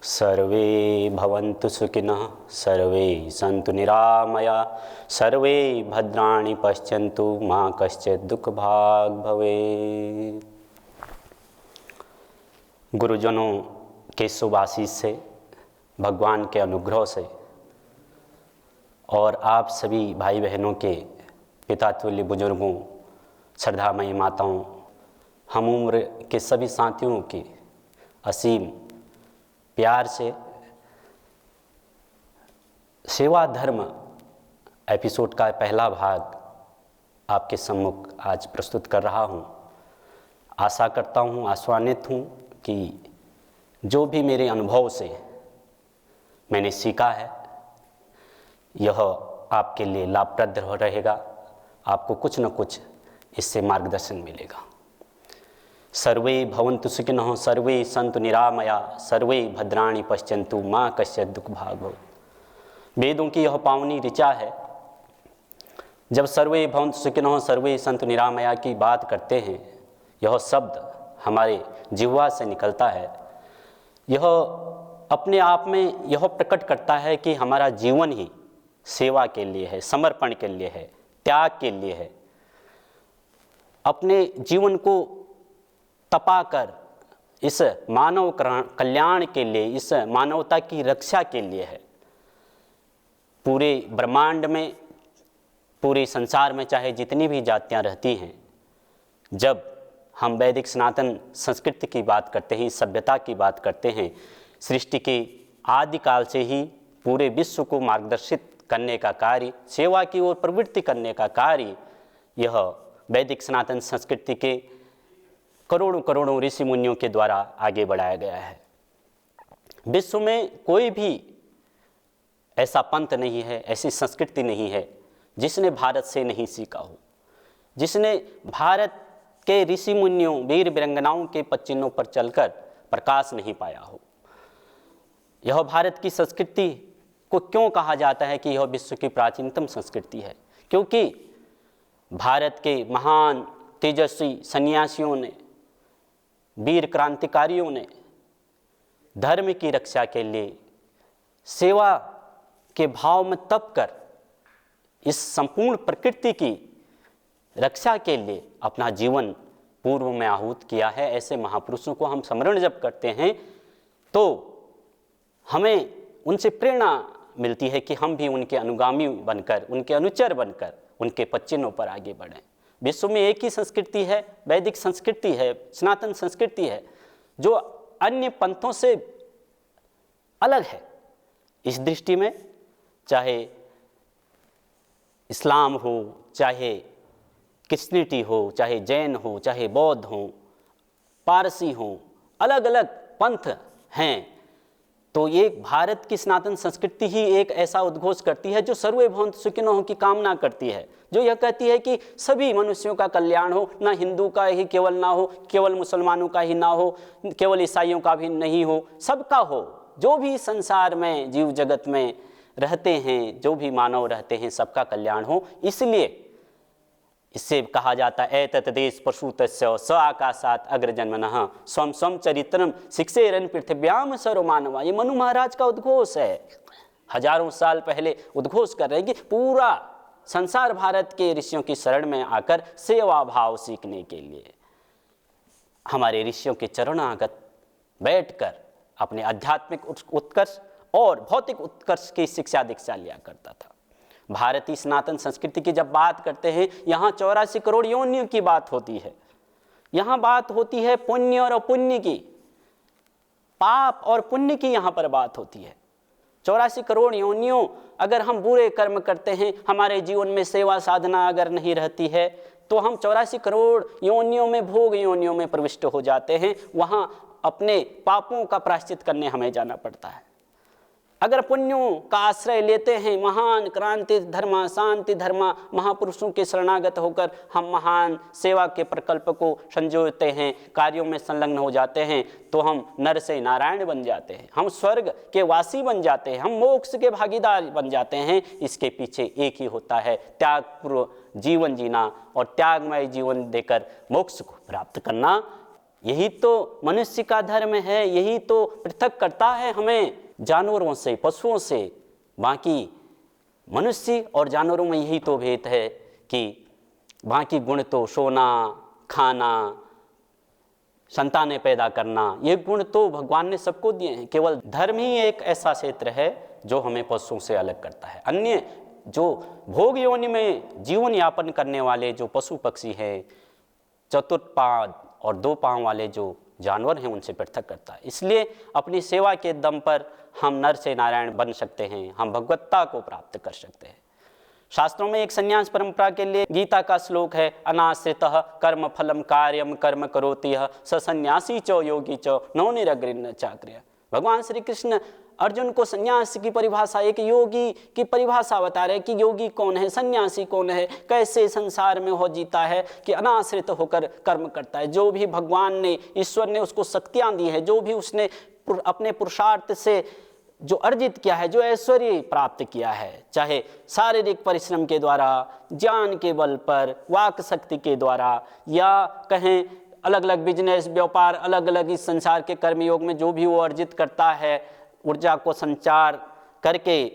सर्वे भवन्तु सुखिनः, सर्वे सन्तु निरामया, सर्वे भद्राणि पश्यन्तु मा कश्चित् दुःखभाग् भवेत्। गुरुजनों के शुभ आशीष से, भगवान के अनुग्रह से और आप सभी भाई बहनों के पिता तुल्य बुजुर्गों, श्रद्धामयी माताओं, हम उम्र के सभी साथियों की असीम प्यार से सेवा धर्म एपिसोड का पहला भाग आपके सम्मुख आज प्रस्तुत कर रहा हूँ। आशा करता हूँ, आश्वानित हूँ कि जो भी मेरे अनुभव से मैंने सीखा है यह आपके लिए लाभप्रद रहेगा। आपको कुछ न कुछ इससे मार्गदर्शन मिलेगा। सर्वे भवन्तु सुखिनः, सर्वे सन्तु निरामया, सर्वे भद्राणि पश्यन्तु मा कश्चित् दुःखभाग् भवेत्। वेदों की यह पावनी ऋचा है। जब सर्वे भवन्तु सुखिनः, सर्वे सन्तु निरामया की बात करते हैं, यह शब्द हमारे जिह्वा से निकलता है। यह अपने आप में यह प्रकट करता है कि हमारा जीवन ही सेवा के लिए है, समर्पण के लिए है, त्याग के लिए है। अपने जीवन को तपाकर इस मानव कल्याण के लिए, इस मानवता की रक्षा के लिए है। पूरे ब्रह्मांड में, पूरे संसार में चाहे जितनी भी जातियां रहती हैं, जब हम वैदिक सनातन संस्कृति की बात करते हैं, सभ्यता की बात करते हैं, सृष्टि के आदिकाल से ही पूरे विश्व को मार्गदर्शित करने का कार्य, सेवा की ओर प्रवृत्ति करने का कार्य, यह वैदिक सनातन संस्कृति के करोड़ों करोड़ों ऋषि मुनियों के द्वारा आगे बढ़ाया गया है। विश्व में कोई भी ऐसा पंथ नहीं है, ऐसी संस्कृति नहीं है जिसने भारत से नहीं सीखा हो, जिसने भारत के ऋषि मुनियों, वीर वीरंगनाओं के पच्चिनों पर चलकर प्रकाश नहीं पाया हो। यह भारत की संस्कृति को क्यों कहा जाता है कि यह विश्व की प्राचीनतम संस्कृति है? क्योंकि भारत के महान तेजस्वी सन्यासियों ने, वीर क्रांतिकारियों ने धर्म की रक्षा के लिए सेवा के भाव में तप कर इस संपूर्ण प्रकृति की रक्षा के लिए अपना जीवन पूर्व में आहूत किया है। ऐसे महापुरुषों को हम स्मरण जब करते हैं तो हमें उनसे प्रेरणा मिलती है कि हम भी उनके अनुगामी बनकर, उनके अनुचर बनकर, उनके पच्चिनों पर आगे बढ़ें। विश्व में एक ही संस्कृति है, वैदिक संस्कृति है, सनातन संस्कृति है, जो अन्य पंथों से अलग है। इस दृष्टि में चाहे इस्लाम हो, चाहे क्रिश्चियनिटी हो, चाहे जैन हो, चाहे बौद्ध हो, पारसी हो, अलग अलग पंथ हैं, तो ये भारत की सनातन संस्कृति ही एक ऐसा उद्घोष करती है जो सर्वे भवन्तु सुखिनः की कामना करती है, जो यह कहती है कि सभी मनुष्यों का कल्याण हो, ना हिंदू का ही केवल ना हो, केवल मुसलमानों का ही ना हो, केवल ईसाइयों का भी नहीं हो, सबका हो। जो भी संसार में जीव जगत में रहते हैं, जो भी मानव रहते हैं, सबका कल्याण हो। इसलिए इससे कहा जाता है एतत् देश प्रसूतस्य स आकाशात् अग्रजन्मनः स्वं स्वं चरित्रम शिक्षेरन् पृथिव्याम सर्व मानवा। ये मनु महाराज का उद्घोष है। हजारों साल पहले उद्घोष कर रहे हैं कि पूरा संसार भारत के ऋषियों की शरण में आकर सेवा भाव सीखने के लिए हमारे ऋषियों के चरणागत बैठकर अपने आध्यात्मिक उत्कर्ष और भौतिक उत्कर्ष की शिक्षा दीक्षा लिया करता था। भारतीय सनातन संस्कृति की जब बात करते हैं, यहाँ 84 करोड़ योनियों की बात होती है। यहाँ बात होती है पुण्य और अपुण्य की, पाप और पुण्य की यहाँ पर बात होती है। 84 करोड़ योनियों, अगर हम बुरे कर्म करते हैं, हमारे जीवन में सेवा साधना अगर नहीं रहती है, तो हम 84 करोड़ योनियों में, भोग योनियों में प्रविष्ट हो जाते हैं। वहाँ अपने पापों का प्रायश्चित करने हमें जाना पड़ता है। अगर पुण्यों का आश्रय लेते हैं, महान क्रांति धर्मा, शांति धर्मा महापुरुषों के शरणागत होकर हम महान सेवा के प्रकल्प को संजोते हैं, कार्यों में संलग्न हो जाते हैं, तो हम नर से नारायण बन जाते हैं, हम स्वर्ग के वासी बन जाते हैं, हम मोक्ष के भागीदार बन जाते हैं। इसके पीछे एक ही होता है, त्यागपूर्व जीवन जीना और त्यागमय जीवन देकर मोक्ष को प्राप्त करना। यही तो मनुष्य का धर्म है, यही तो पृथक करता है हमें जानवरों से, पशुओं से। बाकी मनुष्य और जानवरों में यही तो भेद है कि बाकी गुण तो सोना, खाना, संतानें पैदा करना, ये गुण तो भगवान ने सबको दिए हैं। केवल धर्म ही एक ऐसा क्षेत्र है जो हमें पशुओं से अलग करता है। अन्य जो भोग योनि में जीवन यापन करने वाले जो पशु पक्षी हैं, चतुर्पाद और 2 पांव वाले जो जानवर हैं, उनसे पृथक करता है। इसलिए अपनी सेवा के दम पर हम नर से नारायण बन सकते हैं, हम भगवत्ता को प्राप्त कर सकते हैं। शास्त्रों में एक संन्यास परंपरा के लिए गीता का श्लोक है, अनाश्रितः कर्म फलम कार्यम कर्म करोति यः स सन्यासी च योगी च नो निरग्रिण चाक्रिय। भगवान श्री कृष्ण अर्जुन को सन्यास की परिभाषा, एक योगी की परिभाषा बता रहे कि योगी कौन है, सन्यासी कौन है, कैसे संसार में हो जीता है कि अनाश्रित होकर कर्म करता है। जो भी भगवान ने, ईश्वर ने उसको शक्तियाँ दी है, जो भी उसने अपने पुरुषार्थ से जो अर्जित किया है, जो ऐश्वर्य प्राप्त किया है, चाहे शारीरिक परिश्रम के द्वारा, ज्ञान के बल पर, वाक शक्ति के द्वारा, या कहें अलग अलग बिजनेस, व्यापार, अलग अलग इस संसार के कर्मयोग में जो भी वो अर्जित करता है, ऊर्जा को संचार करके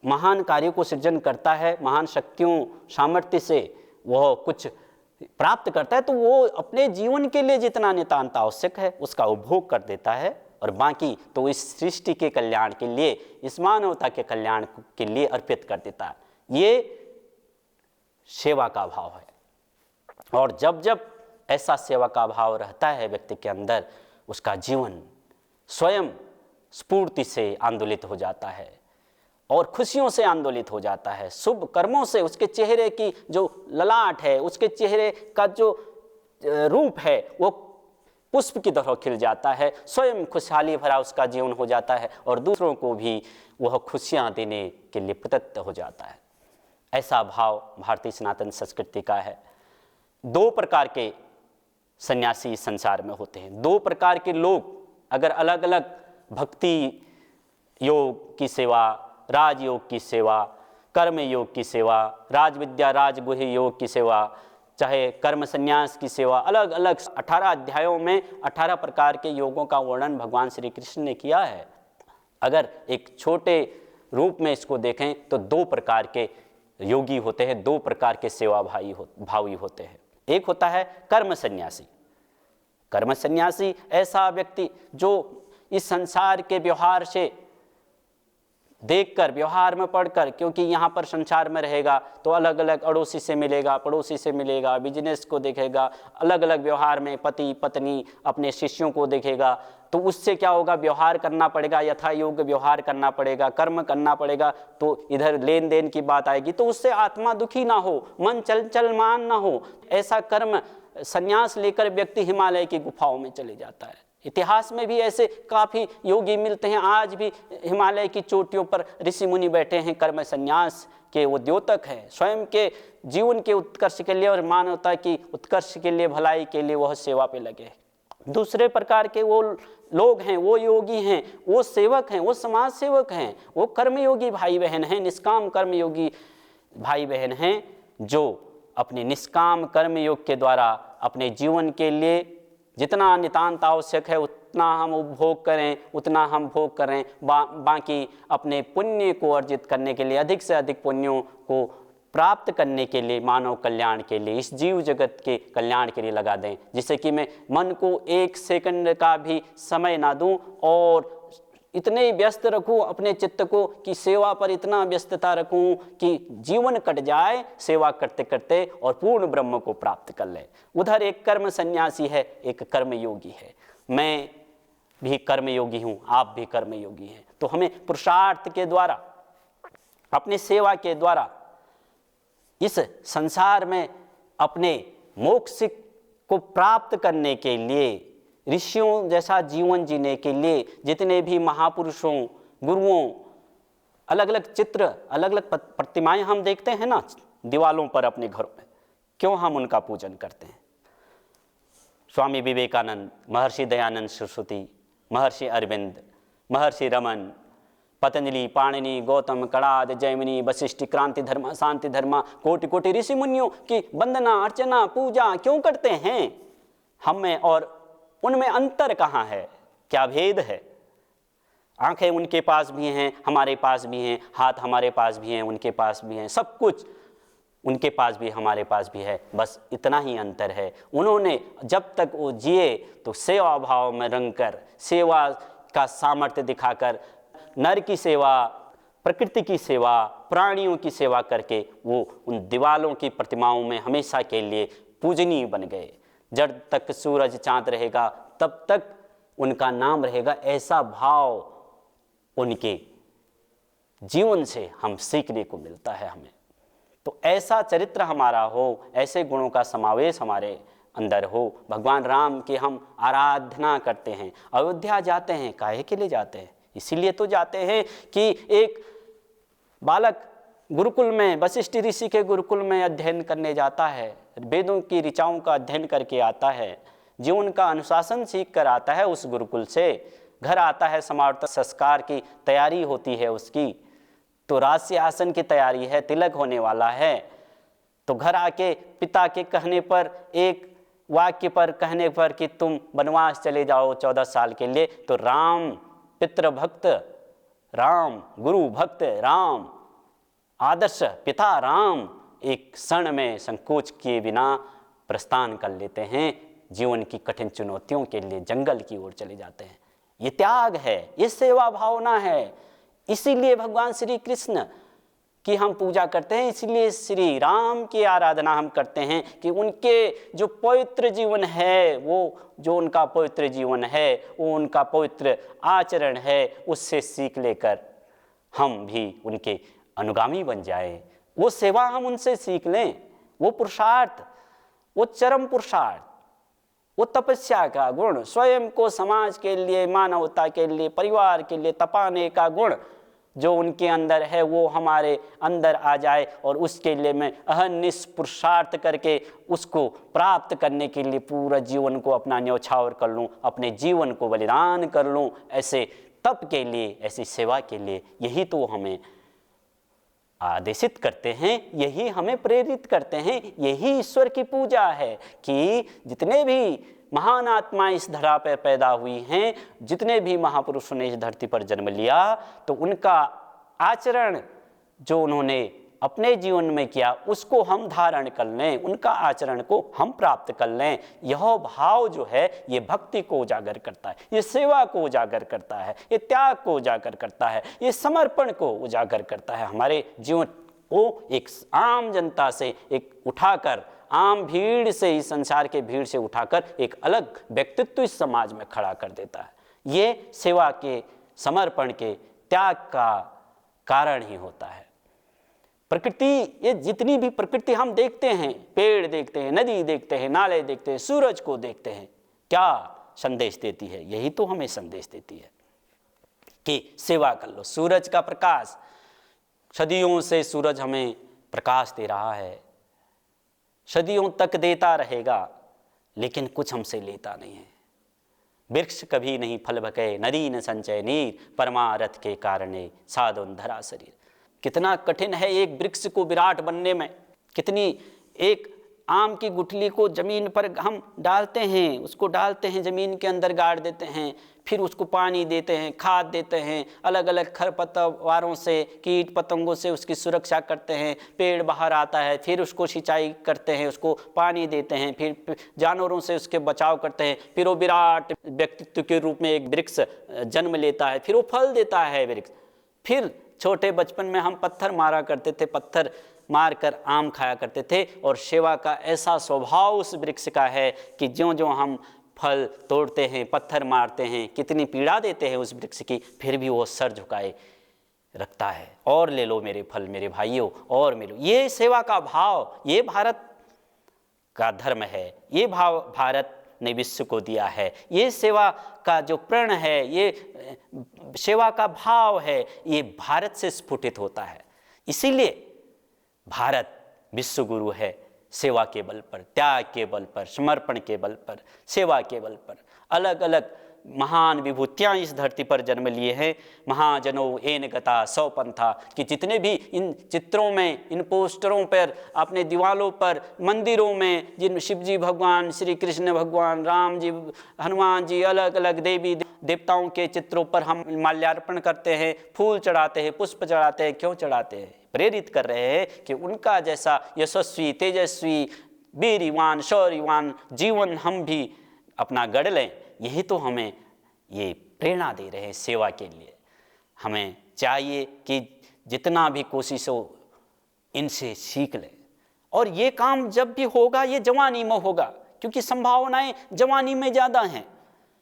महान कार्यों को सृजन करता है, महान शक्तियों सामर्थ्य से वह कुछ प्राप्त करता है, तो वो अपने जीवन के लिए जितना नितांत आवश्यक है उसका उपभोग कर देता है, और बाकी तो इस सृष्टि के कल्याण के लिए, इस मानवता के कल्याण के लिए अर्पित कर देता है। ये सेवा का भाव है। और जब जब ऐसा सेवा का भाव रहता है व्यक्ति के अंदर, उसका जीवन स्वयं स्फूर्ति से आंदोलित हो जाता है और खुशियों से आंदोलित हो जाता है। शुभ कर्मों से उसके चेहरे की जो ललाट है, उसके चेहरे का जो रूप है, वो पुष्प की तरह खिल जाता है। स्वयं खुशहाली भरा उसका जीवन हो जाता है और दूसरों को भी वह खुशियाँ देने के लिए प्रदत्त हो जाता है। ऐसा भाव भारतीय सनातन संस्कृति का है। 2 प्रकार के सन्यासी संसार में होते हैं, 2 प्रकार के लोग। अगर अलग अलग भक्ति योग की सेवा, राजयोग की सेवा, कर्म योग की सेवा, राजविद्या राजगुह्य योग की सेवा, चाहे कर्म संन्यास की सेवा, अलग अलग 18 अध्यायों में 18 प्रकार के योगों का वर्णन भगवान श्री कृष्ण ने किया है। अगर एक छोटे रूप में इसको देखें तो 2 प्रकार के योगी होते हैं, 2 प्रकार के सेवा भावी होते हैं। एक होता है कर्म संन्यासी। कर्म संन्यासी ऐसा व्यक्ति जो इस संसार के व्यवहार से देखकर, व्यवहार में पढ़कर, क्योंकि यहाँ पर संसार में रहेगा तो अलग अलग अड़ोसी से मिलेगा, पड़ोसी से मिलेगा, बिजनेस को देखेगा, अलग अलग व्यवहार में पति पत्नी अपने शिष्यों को देखेगा, तो उससे क्या होगा, व्यवहार करना पड़ेगा, यथा योग्य व्यवहार करना पड़ेगा, कर्म करना पड़ेगा, तो इधर लेन देन की बात आएगी, तो उससे आत्मा दुखी ना हो, मन चलमान ना हो। ऐसा कर्म संन्यास लेकर व्यक्ति हिमालय की गुफाओं में चले जाता है। इतिहास में भी ऐसे काफ़ी योगी मिलते हैं। आज भी हिमालय की चोटियों पर ऋषि मुनि बैठे हैं, कर्म संन्यास के वो द्योतक हैं। स्वयं के जीवन के उत्कर्ष के लिए और मानवता की उत्कर्ष के लिए, भलाई के लिए वह सेवा पे लगे। दूसरे प्रकार के वो लोग हैं, वो योगी हैं, वो सेवक हैं, वो समाज सेवक हैं, वो कर्मयोगी भाई बहन हैं, निष्काम कर्मयोगी भाई बहन हैं, जो अपने निष्काम कर्म योग के द्वारा अपने जीवन के लिए जितना नितांत आवश्यक है उतना हम उपभोग करें, उतना हम भोग करें, बाकी अपने पुण्य को अर्जित करने के लिए, अधिक से अधिक पुण्यों को प्राप्त करने के लिए, मानव कल्याण के लिए, इस जीव जगत के कल्याण के लिए लगा दें। जिससे कि मैं मन को 1 सेकंड का भी समय ना दूं और इतने व्यस्त रखूं अपने चित्त को कि सेवा पर इतना व्यस्तता रखूं कि जीवन कट जाए सेवा करते करते और पूर्ण ब्रह्म को प्राप्त कर ले। उधर एक कर्म सन्यासी है, एक कर्मयोगी है। मैं भी कर्मयोगी हूं, आप भी कर्मयोगी हैं। तो हमें पुरुषार्थ के द्वारा, अपने सेवा के द्वारा इस संसार में अपने मोक्ष को प्राप्त करने के लिए, ऋषियों जैसा जीवन जीने के लिए, जितने भी महापुरुषों, गुरुओं, अलग अलग चित्र, अलग अलग प्रतिमाएं हम देखते हैं ना दीवालों पर अपने घरों में, क्यों हम उनका पूजन करते हैं? स्वामी विवेकानंद, महर्षि दयानंद सरस्वती, महर्षि अरविंद, महर्षि रमन, पतंजलि, पाणिनि, गौतम, कणाद, जैमिनी, वशिष्ठ, क्रांति धर्म, शांति धर्म, कोटि कोटि ऋषि मुनियों की वंदना, अर्चना, पूजा क्यों करते हैं? हम में और उनमें अंतर कहाँ है, क्या भेद है? आंखें उनके पास भी हैं, हमारे पास भी हैं, हाथ हमारे पास भी हैं, उनके पास भी हैं, सब कुछ उनके पास भी हमारे पास भी है, बस इतना ही अंतर है। उन्होंने जब तक वो जिए तो सेवा भाव में रंगकर, सेवा का सामर्थ्य दिखाकर, नर की सेवा, प्रकृति की सेवा, प्राणियों की सेवा करके वो उन दीवालों की प्रतिमाओं में हमेशा के लिए पूजनीय बन गए। जब तक सूरज चांद रहेगा तब तक उनका नाम रहेगा, ऐसा भाव उनके जीवन से हम सीखने को मिलता है हमें। तो ऐसा चरित्र हमारा हो, ऐसे गुणों का समावेश हमारे अंदर हो। भगवान राम की हम आराधना करते हैं, अयोध्या जाते हैं, काहे के लिए जाते हैं? इसीलिए तो जाते हैं कि एक बालक गुरुकुल में, वशिष्ठ ऋषि के गुरुकुल में अध्ययन करने जाता है, वेदों की ऋचाओं का अध्ययन करके आता है, जीवन का अनुशासन सीख कर आता है उस गुरुकुल से, घर आता है, समावर्त संस्कार की तैयारी होती है उसकी, तो राजसी आसन की तैयारी है, तिलक होने वाला है, तो घर आके पिता के कहने पर, एक वाक्य पर कहने पर कि तुम वनवास चले जाओ 14 साल के लिए, तो राम पितृभक्त, राम गुरु भक्त, राम आदर्श पिता राम एक क्षण में संकोच किए बिना प्रस्थान कर लेते हैं, जीवन की कठिन चुनौतियों के लिए जंगल की ओर चले जाते हैं। ये त्याग है, ये सेवा भावना है। इसीलिए भगवान श्री कृष्ण की हम पूजा करते हैं, इसलिए श्री राम की आराधना हम करते हैं कि उनके जो पवित्र जीवन है, वो जो उनका पवित्र जीवन है, वो उनका पवित्र आचरण है, उससे सीख लेकर हम भी उनके अनुगामी बन जाएं। वो सेवा हम उनसे सीख लें, वो पुरुषार्थ, वो चरम पुरुषार्थ, वो तपस्या का गुण, स्वयं को समाज के लिए, मानवता के लिए, परिवार के लिए तपाने का गुण जो उनके अंदर है, वो हमारे अंदर आ जाए और उसके लिए मैं अहर्निश पुरुषार्थ करके उसको प्राप्त करने के लिए पूरा जीवन को अपना न्यौछावर कर लूँ, अपने जीवन को बलिदान कर लूँ, ऐसे तप के लिए, ऐसी सेवा के लिए। यही तो हमें आदेशित करते हैं, यही हमें प्रेरित करते हैं, यही ईश्वर की पूजा है कि जितने भी महान आत्मा इस धरा पर पैदा हुई हैं, जितने भी महापुरुषों ने इस धरती पर जन्म लिया, तो उनका आचरण जो उन्होंने अपने जीवन में किया उसको हम धारण कर लें, उनका आचरण को हम प्राप्त कर लें। यह भाव जो है ये भक्ति को उजागर करता है, ये सेवा को उजागर करता है, ये त्याग को उजागर करता है, ये समर्पण को उजागर करता है। हमारे जीवन को एक आम जनता से एक उठाकर, आम भीड़ से, इस संसार के भीड़ से उठाकर एक अलग व्यक्तित्व इस समाज में खड़ा कर देता है। ये सेवा के, समर्पण के, त्याग का कारण ही होता है। प्रकृति, ये जितनी भी प्रकृति हम देखते हैं, पेड़ देखते हैं, नदी देखते हैं, नाले देखते हैं, सूरज को देखते हैं, क्या संदेश देती है? यही तो हमें संदेश देती है कि सेवा कर लो। सूरज का प्रकाश, सदियों से सूरज हमें प्रकाश दे रहा है, सदियों तक देता रहेगा, लेकिन कुछ हमसे लेता नहीं है। वृक्ष कभी नहीं फल भके, नदी न संचय नीर, परमारथ के कारणे साधुन धरा शरीर। कितना कठिन है एक वृक्ष को विराट बनने में, कितनी एक आम की गुठली को जमीन पर हम डालते हैं, उसको डालते हैं, जमीन के अंदर गाड़ देते हैं, फिर उसको पानी देते हैं, खाद देते हैं, अलग अलग खरपतवारों से, कीट पतंगों से उसकी सुरक्षा करते हैं, पेड़ बाहर आता है, फिर उसको सिंचाई करते हैं, उसको पानी देते हैं, फिर जानवरों से उसके बचाव करते हैं, फिर वो विराट व्यक्तित्व के रूप में एक वृक्ष जन्म लेता है, फिर वो फल देता है वृक्ष। फिर छोटे बचपन में हम पत्थर मारा करते थे, पत्थर मारकर आम खाया करते थे, और सेवा का ऐसा स्वभाव उस वृक्ष का है कि ज्यों-ज्यों हम फल तोड़ते हैं, पत्थर मारते हैं, कितनी पीड़ा देते हैं उस वृक्ष की, फिर भी वो सर झुकाए रखता है, और ले लो मेरे फल मेरे भाइयों, और मिलो। ये सेवा का भाव, ये भारत का धर्म है, ये भाव भारत ने विश्व को दिया है। ये सेवा का जो प्रण है, ये सेवा का भाव है, ये भारत से स्फुटित होता है। इसीलिए भारत विश्व गुरु है, सेवा के बल पर, त्याग के बल पर, समर्पण के बल पर, सेवा के बल पर। अलग अलग महान विभूतियाँ इस धरती पर जन्म लिए हैं। महाजनो एन गता सौ पंथा, कि जितने भी इन चित्रों में, इन पोस्टरों पर, अपने दीवालों पर, मंदिरों में जिन शिव जी भगवान, श्री कृष्ण भगवान, राम जी, हनुमान जी, अलग अलग देवी देवताओं के चित्रों पर हम माल्यार्पण करते हैं, फूल चढ़ाते हैं, पुष्प चढ़ाते हैं। क्यों चढ़ाते हैं? प्रेरित कर रहे हैं कि उनका जैसा यशस्वी, तेजस्वी, वीरवान, शौर्यवान जीवन हम भी अपना गढ़ लें। यही तो हमें ये प्रेरणा दे रहे हैं सेवा के लिए। हमें चाहिए कि जितना भी कोशिश हो इनसे सीख लें, और ये काम जब भी होगा ये जवानी में होगा, क्योंकि संभावनाएं जवानी में ज़्यादा हैं,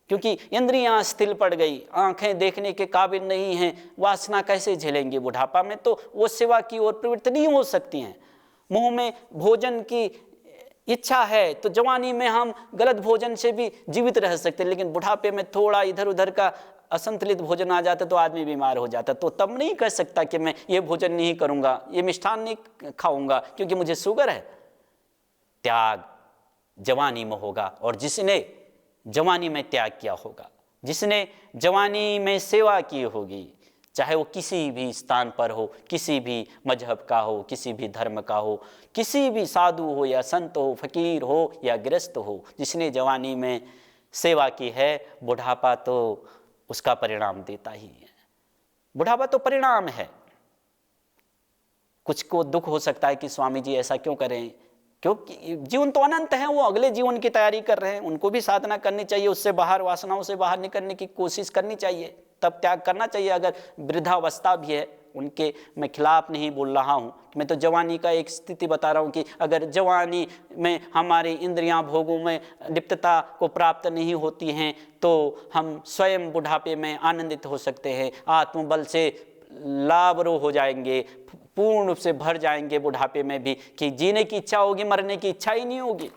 क्योंकि इंद्रियां स्थिर पड़ गई, आंखें देखने के काबिल नहीं हैं, वासना कैसे झेलेंगे? बुढ़ापा में तो वो सेवा की ओर प्रवृत्त नहीं हो सकती हैं। मुंह में भोजन की इच्छा है तो जवानी में हम गलत भोजन से भी जीवित रह सकते हैं, लेकिन बुढ़ापे में थोड़ा इधर उधर का असंतुलित भोजन आ जाता तो आदमी बीमार हो जाता। तो तब नहीं कह सकता कि मैं ये भोजन नहीं करूँगा, ये मिष्ठान नहीं खाऊंगा क्योंकि मुझे शुगर है। त्याग जवानी में होगा, और जिसने जवानी में त्याग किया होगा, जिसने जवानी में सेवा की होगी, चाहे वो किसी भी स्थान पर हो, किसी भी मजहब का हो, किसी भी धर्म का हो, किसी भी साधु हो या संत हो, फकीर हो या गृहस्थ हो, जिसने जवानी में सेवा की है, बुढ़ापा तो उसका परिणाम देता ही है। बुढ़ापा तो परिणाम है। कुछ को दुख हो सकता है कि स्वामी जी ऐसा क्यों करें, क्योंकि जीवन तो अनंत है, वो अगले जीवन की तैयारी कर रहे हैं, उनको भी साधना करनी चाहिए, उससे बाहर, वासनाओं से बाहर निकलने की कोशिश करनी चाहिए, तब त्याग करना चाहिए। अगर वृद्धावस्था भी है उनके, मैं खिलाफ नहीं बोल रहा हूँ, मैं तो जवानी का एक स्थिति बता रहा हूँ कि अगर जवानी में हमारी इंद्रियां भोगों में लिप्तता को प्राप्त नहीं होती हैं तो हम स्वयं बुढ़ापे में आनंदित हो सकते हैं, आत्मबल से लाभरो हो जाएंगे, पूर्ण रूप से भर जाएंगे बुढ़ापे में भी, कि जीने की इच्छा होगी, मरने की इच्छा ही नहीं होगी।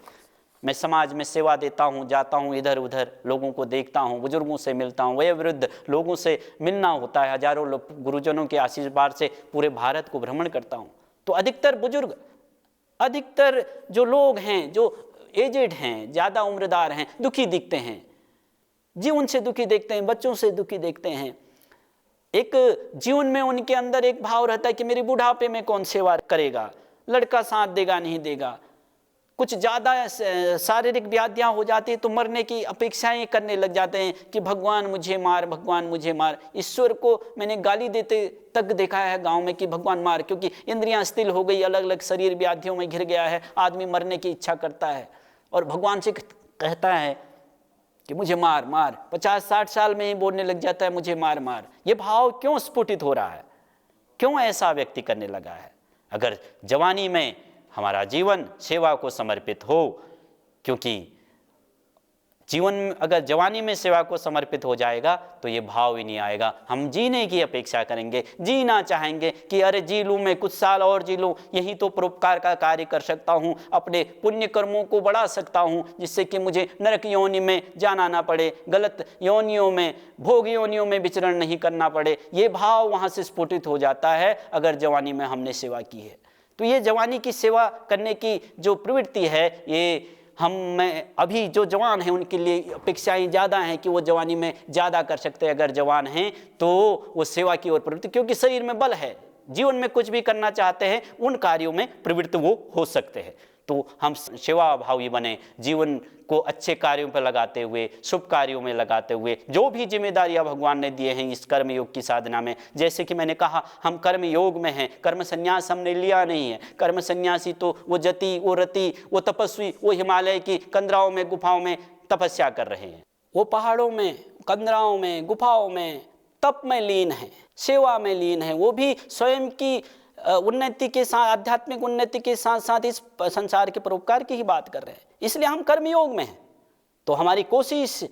मैं समाज में सेवा देता हूँ, जाता हूँ इधर उधर, लोगों को देखता हूँ, बुजुर्गों से मिलता हूँ, वयोवृद्ध लोगों से मिलना होता है, हजारों लोग गुरुजनों के आशीर्वाद से पूरे भारत को भ्रमण करता हूँ, तो अधिकतर बुजुर्ग, अधिकतर जो लोग हैं, जो एजेड हैं, ज़्यादा उम्रदार हैं, दुखी दिखते हैं, जीवन से दुखी देखते हैं, बच्चों से दुखी देखते हैं। एक जीवन में उनके अंदर एक भाव रहता है कि मेरी बुढ़ापे में कौन सेवा करेगा, लड़का साथ देगा नहीं देगा। कुछ ज़्यादा शारीरिक व्याधियाँ हो जाती है तो मरने की अपेक्षाएं करने लग जाते हैं कि भगवान मुझे मार, भगवान मुझे मार। ईश्वर को मैंने गाली देते तक देखा है गांव में कि भगवान मार, क्योंकि इंद्रियां स्थिर हो गई, अलग अलग शरीर व्याधियों में घिर गया है, आदमी मरने की इच्छा करता है और भगवान से कहता है कि मुझे मार मार, 50-60 साल में ही बोलने लग जाता है मुझे मार मार। ये भाव क्यों स्फुटित हो रहा है, क्यों ऐसा व्यक्ति करने लगा है? अगर जवानी में हमारा जीवन सेवा को समर्पित हो, क्योंकि जीवन अगर जवानी में सेवा को समर्पित हो जाएगा तो ये भाव ही नहीं आएगा। हम जीने की अपेक्षा करेंगे, जीना चाहेंगे कि अरे जी लूँ, मैं कुछ साल और जी लूँ, यही तो परोपकार का कार्य कर सकता हूँ, अपने पुण्य कर्मों को बढ़ा सकता हूँ, जिससे कि मुझे नरक योनि में जाना ना पड़े, गलत योनियों में, भोग योनियों में विचरण नहीं करना पड़े। ये भाव वहाँ से स्फुटित हो जाता है अगर जवानी में हमने सेवा की है। तो ये जवानी की सेवा करने की जो प्रवृत्ति है, ये हम में अभी जो जवान हैं उनके लिए अपेक्षाएं ज़्यादा हैं कि वो जवानी में ज़्यादा कर सकते हैं। अगर जवान हैं तो वो सेवा की ओर प्रवृत्ति, क्योंकि शरीर में बल है, जीवन में कुछ भी करना चाहते हैं उन कार्यों में प्रवृत्त वो हो सकते हैं। तो हम सेवा भावी बने, जीवन को अच्छे कार्यों पर लगाते हुए, शुभ कार्यों में लगाते हुए, जो भी जिम्मेदारियां भगवान ने दिए हैं इस कर्म योग की साधना में। जैसे कि मैंने कहा, हम कर्म योग में हैं, कर्म संन्यास हमने लिया नहीं है। कर्म संन्यासी तो वो जति, वो रति, वो तपस्वी, वो हिमालय की कंदराओं में, गुफाओं में तपस्या कर रहे हैं, वो पहाड़ों में, कंदराओं में, गुफाओं में तप में लीन है, सेवा में लीन है। वो भी स्वयं की उन्नति के साथ, आध्यात्मिक उन्नति के साथ साथ इस संसार के परोपकार की ही बात कर रहे हैं। इसलिए हम कर्मयोग में हैं। तो हमारी कोशिश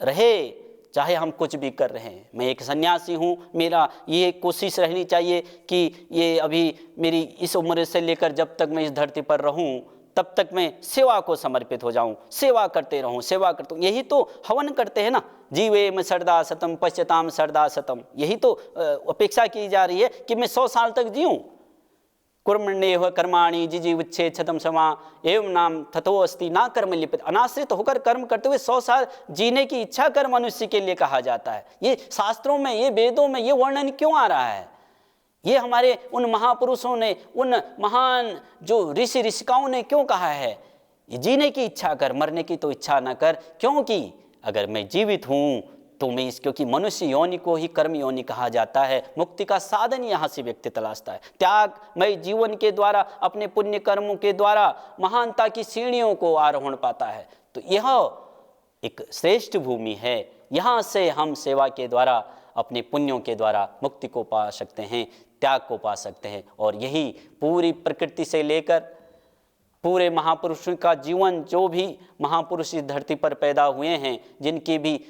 रहे, चाहे हम कुछ भी कर रहे हैं। मैं एक सन्यासी हूँ, मेरा ये कोशिश रहनी चाहिए कि ये अभी मेरी इस उम्र से लेकर जब तक मैं इस धरती पर रहूँ तब तक मैं सेवा को समर्पित हो जाऊं, सेवा करते रहूं, सेवा करता हूँ। यही तो हवन करते हैं ना, जीवेम सरदा सतम पश्यताम सरदा सतम। यही तो अपेक्षा की जा रही है कि मैं 100 साल तक जीऊँ। कुर्मण्येव कर्माणि जिजीविच्छेद शतं समा एवं नाम ततो अस्ति ना कर्म लिपित। अनाश्रित होकर कर्म करते हुए 100 साल जीने की इच्छा कर मनुष्य के लिए कहा जाता है। ये शास्त्रों में, ये वेदों में ये वर्णन क्यों आ रहा है? ये हमारे उन महापुरुषों ने, उन महान जो ऋषि ऋषिकाओं ने क्यों कहा है? ये जीने की इच्छा कर, मरने की तो इच्छा न कर, क्योंकि अगर मैं जीवित हूँ तो मैं क्योंकि मनुष्य योनि को ही कर्म योनि कहा जाता है। मुक्ति का साधन यहाँ से व्यक्ति तलाशता है। त्यागमय जीवन के द्वारा, अपने पुण्य कर्मों के द्वारा महानता की सीढ़ियों को आरोहण पाता है। तो यह एक श्रेष्ठ भूमि है। यहाँ से हम सेवा के द्वारा, अपने पुण्यों के द्वारा मुक्ति को पा सकते हैं, त्याग को पा सकते हैं। और यही पूरी प्रकृति से लेकर पूरे महापुरुषों का जीवन, जो भी महापुरुष इस धरती पर पैदा हुए हैं, जिनकी भी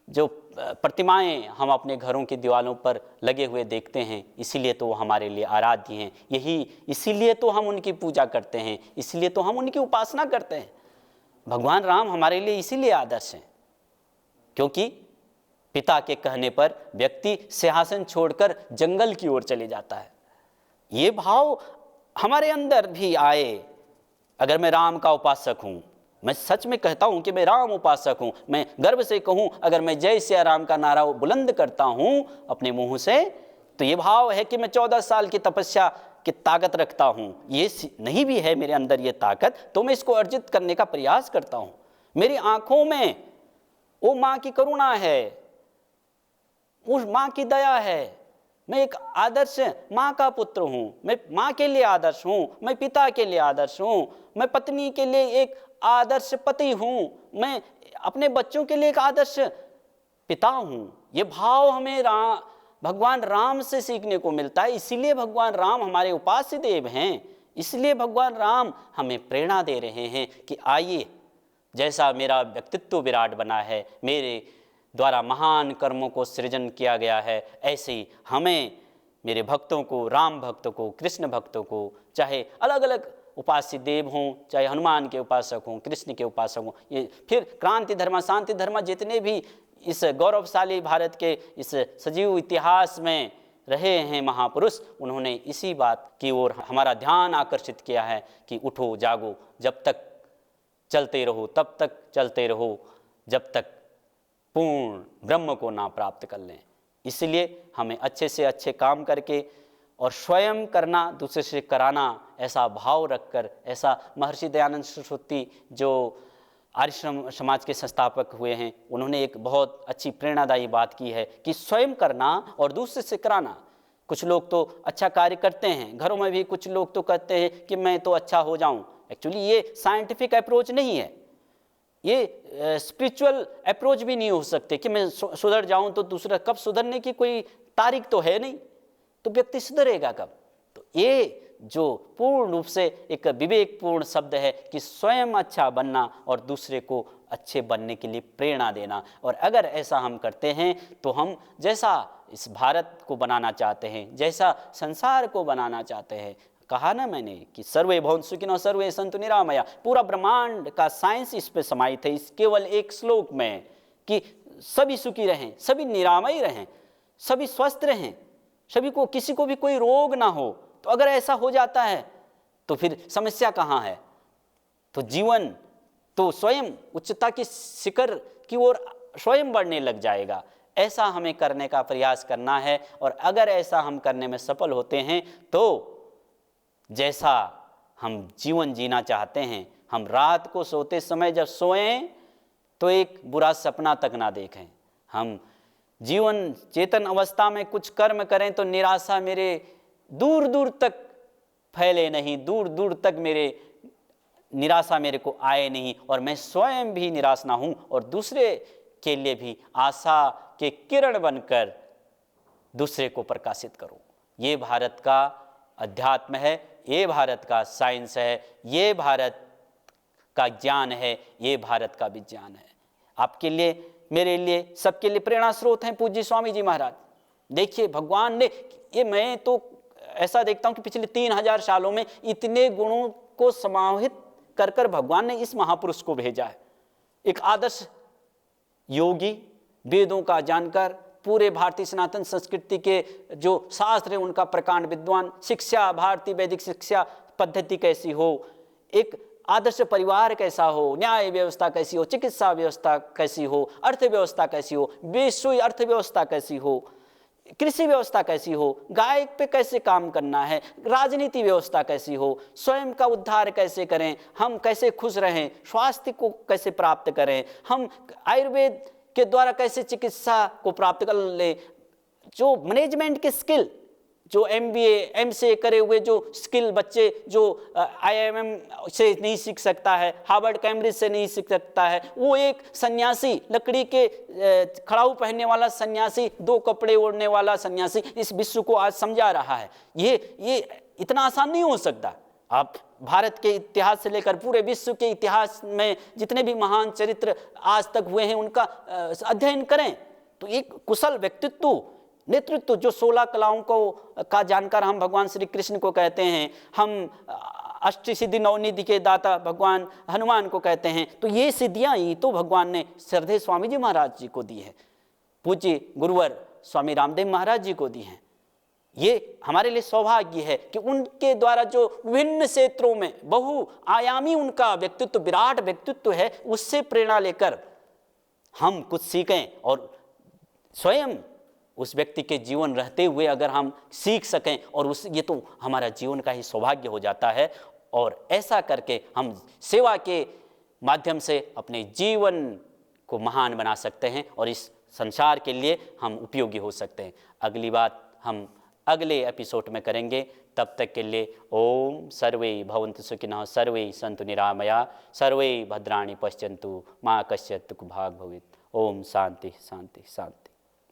जो प्रतिमाएं हम अपने घरों की दीवारों पर लगे हुए देखते हैं, इसीलिए तो वो हमारे लिए आराध्य हैं। इसीलिए तो हम उनकी पूजा करते हैं, इसीलिए तो हम उनकी उपासना करते हैं। भगवान राम हमारे लिए इसीलिए आदर्श हैं, क्योंकि पिता के कहने पर व्यक्ति सिंहासन छोड़कर जंगल की ओर चले जाता है। ये भाव हमारे अंदर भी आए। अगर मैं राम का उपासक हूँ, मैं सच में कहता हूं कि मैं राम उपासक हूं, मैं गर्व से कहूं, अगर मैं जय सिया राम का नारा बुलंद करता हूं अपने मुंह से, तो ये भाव है कि मैं 14 साल की तपस्या की ताकत रखता हूं। ये नहीं भी है मेरे अंदर ये ताकत, तो मैं इसको अर्जित करने का प्रयास करता हूं। मेरी आंखों में वो माँ की करुणा है, उस माँ की दया है। मैं एक आदर्श माँ का पुत्र हूँ, मैं माँ के लिए आदर्श हूँ, मैं पिता के लिए आदर्श हूँ, मैं पत्नी के लिए एक आदर्श पति हूँ, मैं अपने बच्चों के लिए एक आदर्श पिता हूँ। ये भाव हमें भगवान राम से सीखने को मिलता है। इसीलिए भगवान राम हमारे उपास्य देव हैं। इसलिए भगवान राम हमें प्रेरणा दे रहे हैं कि आइए, जैसा मेरा व्यक्तित्व विराट बना है, मेरे द्वारा महान कर्मों को सृजन किया गया है, ऐसे ही हमें, मेरे भक्तों को, राम भक्तों को, कृष्ण भक्तों को, चाहे अलग अलग उपास्य देव हों, चाहे हनुमान के उपासक हों, कृष्ण के उपासक हों, ये फिर क्रांति धर्म, शांति धर्म, जितने भी इस गौरवशाली भारत के इस सजीव इतिहास में रहे हैं महापुरुष, उन्होंने इसी बात की ओर हमारा ध्यान आकर्षित किया है कि उठो जागो, जब तक चलते रहो तब तक चलते रहो, जब तक पूर्ण ब्रह्म को ना प्राप्त कर लें। इसलिए हमें अच्छे से अच्छे काम करके और स्वयं करना, दूसरे से कराना, ऐसा भाव रखकर, ऐसा महर्षि दयानंद सरस्वती जो आर्य समाज के संस्थापक हुए हैं, उन्होंने एक बहुत अच्छी प्रेरणादायी बात की है कि स्वयं करना और दूसरे से कराना। कुछ लोग तो अच्छा कार्य करते हैं, घरों में भी कुछ लोग तो कहते हैं कि मैं तो अच्छा हो जाऊं। एक्चुअली ये साइंटिफिक अप्रोच नहीं है, ये स्पिरिचुअल अप्रोच भी नहीं हो सकते कि मैं सुधर जाऊं तो दूसरा, कब सुधरने की कोई तारीख तो है नहीं, तो व्यक्ति सुधरेगा कब? तो ये जो पूर्ण रूप से एक विवेकपूर्ण शब्द है कि स्वयं अच्छा बनना और दूसरे को अच्छे बनने के लिए प्रेरणा देना। और अगर ऐसा हम करते हैं तो हम जैसा इस भारत को बनाना चाहते हैं, जैसा संसार को बनाना चाहते हैं, कहा ना मैंने कि सर्वे भवन्तु सुखिनः सर्वे सन्तु निरामया, पूरा ब्रह्मांड का साइंस इस पे समाहित है, इस केवल एक श्लोक में, कि सभी सुखी रहें, सभी निरामय रहें, सभी स्वस्थ रहें, सभी को, किसी को भी कोई रोग ना हो। तो अगर ऐसा हो जाता है तो फिर समस्या कहाँ है? तो जीवन तो स्वयं उच्चता की शिखर की ओर स्वयं बढ़ने लग जाएगा। ऐसा हमें करने का प्रयास करना है। और अगर ऐसा हम करने में सफल होते हैं तो जैसा हम जीवन जीना चाहते हैं, हम रात को सोते समय जब सोएं तो एक बुरा सपना तक ना देखें, हम जीवन चेतन अवस्था में कुछ कर्म करें तो निराशा मेरे दूर दूर तक फैले नहीं, दूर दूर तक मेरे निराशा मेरे को आए नहीं, और मैं स्वयं भी निराश ना हूँ और दूसरे के लिए भी आशा के किरण बनकर दूसरे को प्रकाशित करूँ। ये भारत का अध्यात्म है, ये भारत का साइंस है, ये भारत का ज्ञान है, ये भारत का विज्ञान है। आपके लिए, मेरे लिए, सबके लिए प्रेरणा स्रोत हैं पूज्य स्वामी जी महाराज। देखिए भगवान ने, ये मैं तो ऐसा देखता हूं कि पिछले 3000 सालों में इतने गुणों को समाहित कर कर भगवान ने इस महापुरुष को भेजा है। एक आदर्श योगी, वेदों का जानकर, पूरे भारतीय सनातन संस्कृति के जो शास्त्र है उनका प्रकांड विद्वान, शिक्षा, भारतीय वैदिक शिक्षा पद्धति कैसी हो, एक आदर्श परिवार कैसा हो, न्याय व्यवस्था कैसी हो, चिकित्सा व्यवस्था कैसी हो, अर्थव्यवस्था कैसी हो, वैश्विक अर्थव्यवस्था कैसी हो, कृषि व्यवस्था कैसी हो, गाय पे कैसे काम करना है, राजनीति व्यवस्था कैसी हो, स्वयं का उद्धार कैसे करें, हम कैसे खुश रहें, स्वास्थ्य को कैसे प्राप्त करें, हम आयुर्वेद के द्वारा कैसे चिकित्सा को प्राप्त कर ले, जो मैनेजमेंट की स्किल, जो MBA MCA करे हुए जो स्किल बच्चे जो IIM से नहीं सीख सकता है, हार्वर्ड कैम्ब्रिज से नहीं सीख सकता है, वो एक सन्यासी, लकड़ी के खड़ाऊ पहनने वाला सन्यासी, 2 कपड़े ओढ़ने वाला सन्यासी इस विश्व को आज समझा रहा है। ये इतना आसान नहीं हो सकता। आप भारत के इतिहास से लेकर पूरे विश्व के इतिहास में जितने भी महान चरित्र आज तक हुए हैं उनका अध्ययन करें तो एक कुशल व्यक्तित्व, नेतृत्व, जो 16 कलाओं का जानकार हम भगवान श्री कृष्ण को कहते हैं, हम अष्ट सिद्धि नवनिधि के दाता भगवान हनुमान को कहते हैं, तो ये सिद्धियां ही तो भगवान ने श्रद्धेय स्वामी जी महाराज जी को दी है, पूज्य गुरुवर स्वामी रामदेव महाराज जी को दी है। ये हमारे लिए सौभाग्य है कि उनके द्वारा जो विभिन्न क्षेत्रों में बहुआयामी उनका व्यक्तित्व, विराट व्यक्तित्व है, उससे प्रेरणा लेकर हम कुछ सीखें और स्वयं उस व्यक्ति के जीवन रहते हुए अगर हम सीख सकें और ये तो हमारा जीवन का ही सौभाग्य हो जाता है। और ऐसा करके हम सेवा के माध्यम से अपने जीवन को महान बना सकते हैं और इस संसार के लिए हम उपयोगी हो सकते हैं। अगली बात हम अगले एपिसोड में करेंगे। तब तक के लिए ओम सर्वे भवन्तु सुखिनः, सर्वे सन्तु निरामया, सर्वे भद्राणि पश्यन्तु, मा कश्चित् दुःखभाग् भवेत्। ओम शांति शांति शांति।